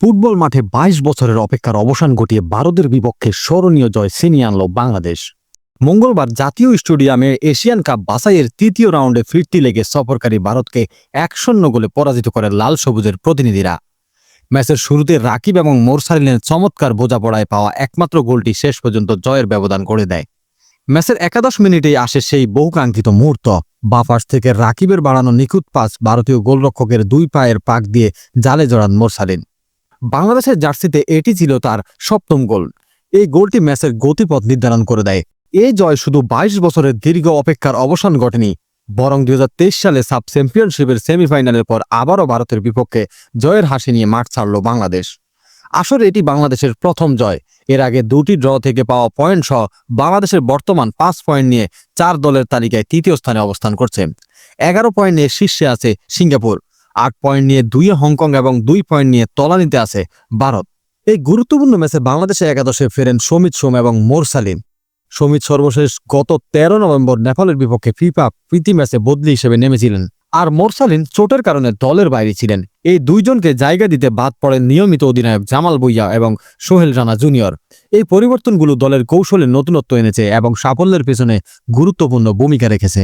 Football মাঠে ২২ বছরের অপেক্ষার অবসান ঘটিয়ে ভারতের বিপক্ষে স্মরণীয় জয় ছিনিয়ে আনল বাংলাদেশ। মঙ্গলবার জাতীয় স্টেডিয়ামে এশিয়ান কাপ বাছাইয়ের তৃতীয় রাউন্ডে ফিরতি লেগে সফরকারী ভারতকে ১-০ গোলে পরাজিত করে লাল সবুজের প্রতিনিধিরা। ম্যাচের শুরুতে রাকিব এবং মোরসালিনের চমৎকার বোঝাপড়ায় পাওয়া একমাত্র গোলটি শেষ পর্যন্ত জয়ের ব্যবধান করে দেয়। ম্যাচের ১১ মিনিটেই আসে সেই বহুকাঙ্ক্ষিত মুহূর্ত। বাফার্স থেকে রাকিবের বাড়ানো নিখুঁত পাস ভারতীয় গোলরক্ষকের দুই পায়ের পাক দিয়ে জালে জড়ান মোরসালিন। বাংলাদেশের জার্সিতে এটি ছিল তার সপ্তম গোল। এই গোলটি ম্যাচের গতিপথ নির্ধারণ করে দেয়। এই জয় শুধু ২২ বছরের দীর্ঘ অপেক্ষার অবসান ঘটেনি, বরং ২০২৩ সালে সাব চ্যাম্পিয়নশিপের সেমিফাইনালের পর আবারও ভারতের বিপক্ষে জয়ের হাসি নিয়ে মাঠ ছাড়ল বাংলাদেশ। আসলে এটি বাংলাদেশের প্রথম জয়। এর আগে দুটি ড্র থেকে পাওয়া পয়েন্ট সহ বাংলাদেশের বর্তমান ৫ পয়েন্ট নিয়ে ৪ দলের তালিকায় তৃতীয় স্থানে অবস্থান করছে। ১১ পয়েন্ট নিয়ে শীর্ষে আছে সিঙ্গাপুর, ৮ পয়েন্ট নিয়ে ২ হংকং এবং ২ পয়েন্ট নিয়ে তলানিতে আছে ভারত। এই গুরুত্বপূর্ণ ম্যাচে বাংলাদেশের একাদশে ফেরেন সমিত সোম এবং মোরসালিন। সমিত সর্বশেষ গত ১৩ নভেম্বর নেপালের বিপক্ষে ফিফা প্রীতি ম্যাচে বদলি হিসেবে নেমেছিলেন, আর মোরসালিন চোটের কারণে দলের বাইরে ছিলেন। এই দুইজনকে জায়গা দিতে বাদ পড়েন নিয়মিত অধিনায়ক জামাল ভুঁইয়া এবং সোহেল রানা জুনিয়র। এই পরিবর্তনে দলের কৌশলে নতুনত্ব এনেছে এবং সাফল্যের পেছনে গুরুত্বপূর্ণ ভূমিকা রেখেছে।